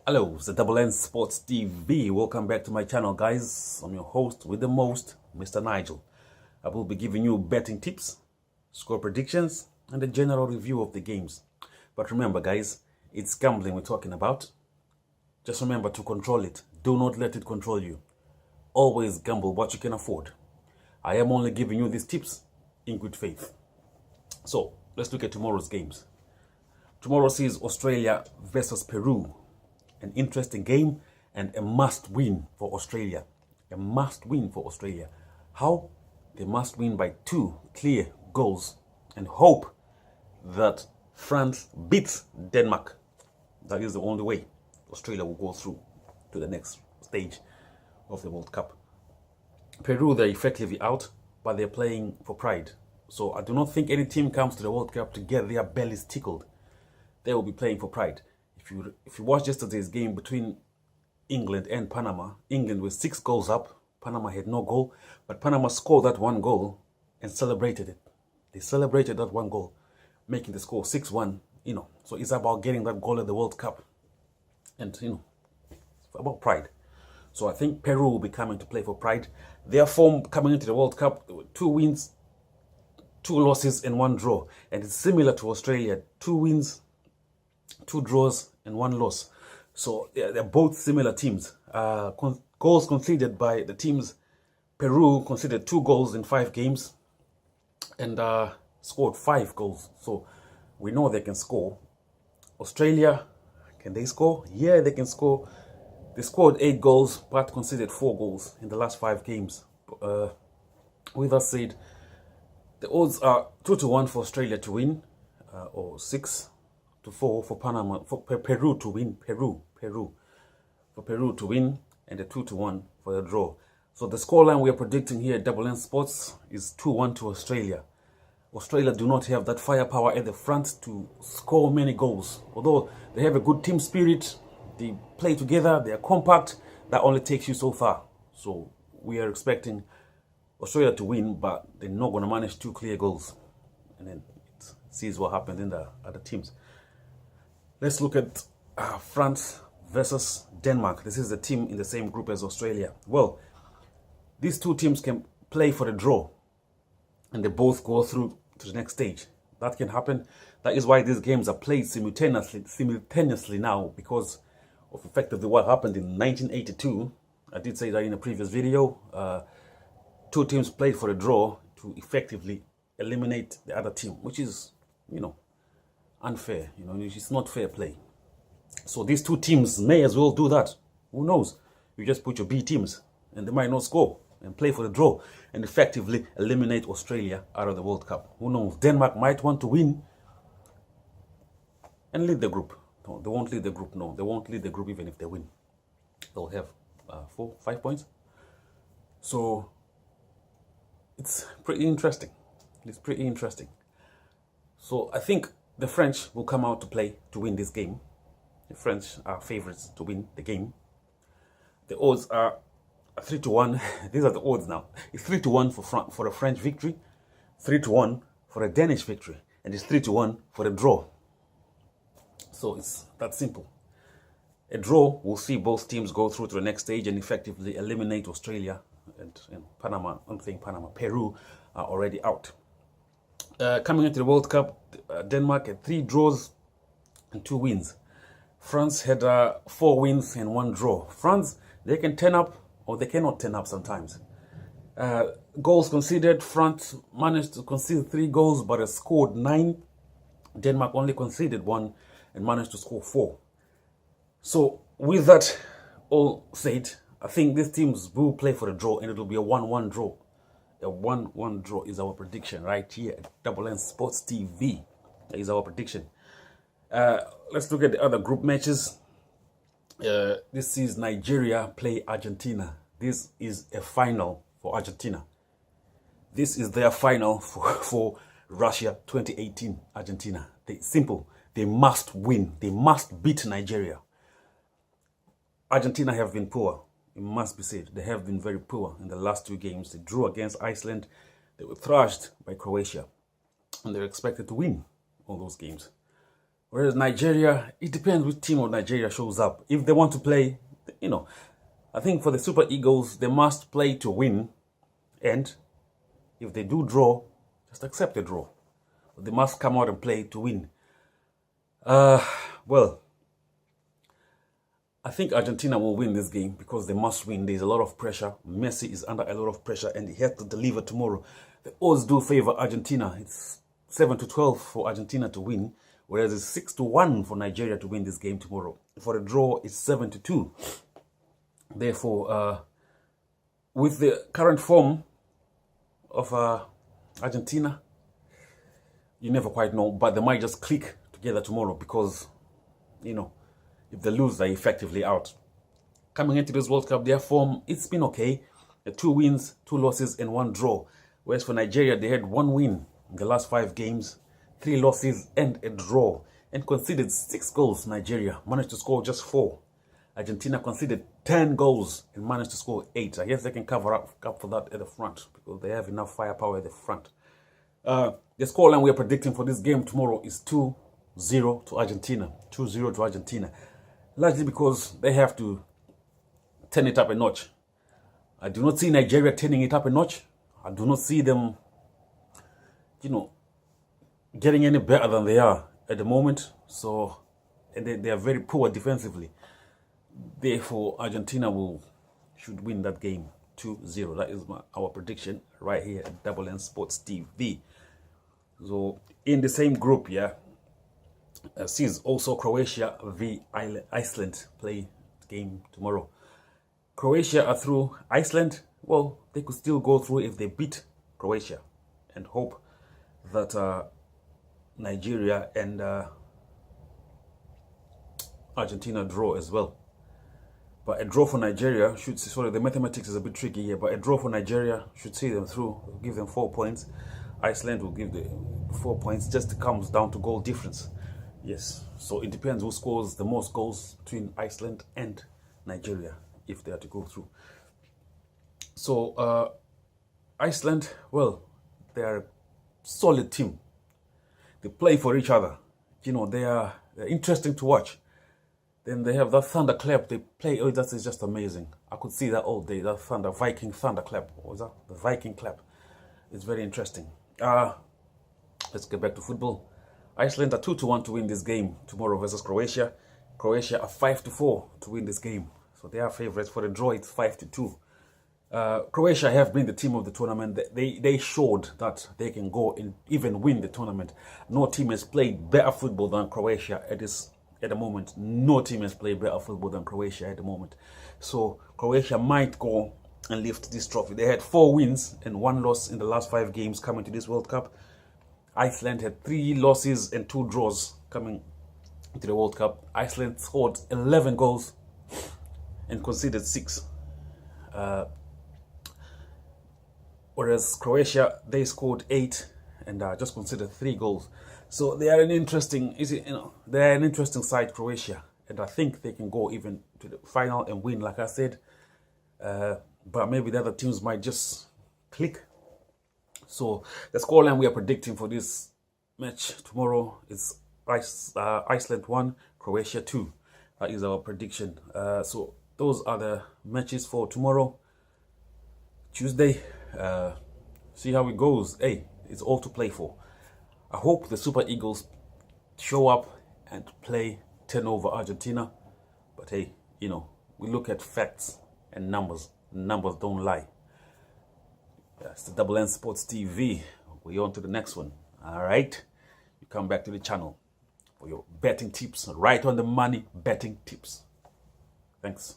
Hello, it's the Double N Sports TV. Welcome back to my channel, guys. I'm your host with the most, Mr. Nigel. I will be giving you betting tips, score predictions, and a general review of the games. But remember, guys, it's gambling we're talking about. Just remember to control it. Do not let it control you. Always gamble what you can afford. I am only giving you these tips in good faith. So, let's look at tomorrow's games. Tomorrow sees Australia versus Peru. An interesting game and a must-win for Australia. A must-win for Australia. How? They must win by 2 clear goals and hope that France beats Denmark. That is the only way Australia will go through to the next stage of the World Cup. Peru, they're effectively out, but they're playing for pride. So I do not think any team comes to the World Cup to get their bellies tickled. They will be playing for pride. If you watch yesterday's game between England and Panama, England was 6 goals up. Panama had no goal, but Panama scored that 1 goal and celebrated it. They celebrated that 1 goal, making the score 6-1. So it's about getting that goal at the World Cup, and it's about pride. So I think Peru will be coming to play for pride. Their form coming into the World Cup: 2 wins, 2 losses, and 1 draw, and it's similar to Australia: 2 wins, 2 draws, and 1 loss. So yeah, they're both similar teams. Goals conceded by the teams: Peru conceded 2 goals in 5 games and scored 5 goals. So we know they can score. Australia, can they score? Yeah, they can score. They scored 8 goals but conceded 4 goals in the last 5 games. With that said, the odds are 2-1 for Australia to win, or 6-4 for Panama, for Peru to win. For Peru to win, and a 2-1 for the draw. So the scoreline we are predicting here at Double N Sports is 2-1 to Australia. Australia do not have that firepower at the front to score many goals. Although they have a good team spirit, they play together, they are compact, that only takes you so far. So we are expecting Australia to win, but they're not going to manage 2 clear goals. And then it sees what happens in the other teams. Let's look at France versus Denmark. This is the team in the same group as Australia. Well, these 2 teams can play for the draw, and they both go through to the next stage. That can happen. That is why these games are played simultaneously now, because of effectively what happened in 1982. I did say that in a previous video. 2 teams played for a draw to effectively eliminate the other team, which is, unfair. It's not fair play. So these 2 teams may as well do that. Who knows? You just put your B teams and they might not score and play for the draw and effectively eliminate Australia out of the World Cup. Who knows? Denmark might want to win and lead the group. No, they won't lead the group. No, they won't lead the group even if they win. They'll have 4-5 points. So it's pretty interesting. It's pretty interesting. So I think the French will come out to play to win this game. The French are favorites to win the game. The odds are 3-1. These are the odds now. It's 3-1 for a French victory, 3-1 for a Danish victory, and it's 3-1 for a draw. So it's that simple. A draw will see both teams go through to the next stage and effectively eliminate Australia and Panama. I'm saying Panama. Peru are already out. Coming into the World Cup, Denmark had 3 draws and 2 wins. France had 4 wins and 1 draw. France, they can turn up or they cannot turn up sometimes. Goals conceded, France managed to concede 3 goals but has scored 9. Denmark only conceded 1 and managed to score 4. So with that all said, I think these teams will play for a draw and it will be a 1-1 draw. A 1-1 draw is our prediction right here at Double N Sports TV. That is our prediction. Let's look at the other group matches. This is Nigeria play Argentina. This is a final for Argentina. This is their final for Russia 2018 Argentina. Simple. They must win. They must beat Nigeria. Argentina have been poor. It must be said. They have been very poor in the last 2 games. They drew against Iceland. They were thrashed by Croatia. And they're expected to win all those games. Whereas Nigeria, it depends which team of Nigeria shows up. If they want to play, I think for the Super Eagles, they must play to win. And if they do draw, just accept the draw. But they must come out and play to win. Well, I think Argentina will win this game because they must win. There's a lot of pressure. Messi is under a lot of pressure and he has to deliver tomorrow. The odds do favor Argentina. It's 7-12 for Argentina to win, whereas it's 6-1 for Nigeria to win this game tomorrow. For the draw, it's 7-2. Therefore, with the current form of Argentina, you never quite know, but they might just click together tomorrow because, if they lose, they're effectively out. Coming into this World Cup, their form, it's been okay. 2 wins, 2 losses, and 1 draw. Whereas for Nigeria, they had 1 win in the last 5 games, 3 losses, and a draw, and conceded 6 goals. Nigeria managed to score just 4. Argentina conceded 10 goals and managed to score 8. I guess they can cover up for that at the front because they have enough firepower at the front. The scoreline we are predicting for this game tomorrow is 2-0 to Argentina. 2-0 to Argentina. Largely because they have to turn it up a notch. I do not see Nigeria turning it up a notch. I do not see them, getting any better than they are at the moment. So, and they are very poor defensively. Therefore, Argentina should win that game 2-0. That is our prediction right here at Double N Sports TV. So, in the same group, sees also Croatia v Iceland play the game tomorrow. Croatia are through. Iceland, well, they could still go through if they beat Croatia and hope that Nigeria and Argentina draw as well. But a draw for Nigeria should, sorry, the mathematics is a bit tricky here, but a draw for Nigeria should see them through, give them 4 points. Iceland will give the 4 points, just comes down to goal difference. Yes, so it depends who scores the most goals between Iceland and Nigeria if they are to go through. So Iceland, well, they are a solid team. They play for each other. They're interesting to watch. Then they have that thunderclap they play. Oh, that is just amazing. I could see that all day. That Viking thunderclap. What was that? The Viking clap. It's very interesting. Let's get back to football. Iceland are 2-1 to win this game tomorrow versus Croatia. Croatia are 5-4 to win this game. So they are favorites. For the draw, it's 5-2. Croatia have been the team of the tournament. They showed that they can go and even win the tournament. No team has played better football than Croatia at the moment. No team has played better football than Croatia at the moment. So Croatia might go and lift this trophy. They had 4 wins and 1 loss in the last 5 games coming to this World Cup. Iceland had 3 losses and 2 draws coming to the World Cup. Iceland scored 11 goals and conceded 6. Whereas Croatia, they scored 8 and just conceded 3 goals. So they are an interesting, they're an interesting side, Croatia, and I think they can go even to the final and win, like I said. But maybe the other teams might just click. So the scoreline we are predicting for this match tomorrow is Iceland 1, Croatia 2. That is our prediction. So those are the matches for tomorrow, Tuesday. See how it goes. Hey, it's all to play for. I hope the Super Eagles show up and play 10 over Argentina. But hey, we look at facts and numbers. Numbers don't lie. It's the Double N Sports TV. We're on to the next one. All right. You come back to the channel for your betting tips. Right on the money betting tips. Thanks.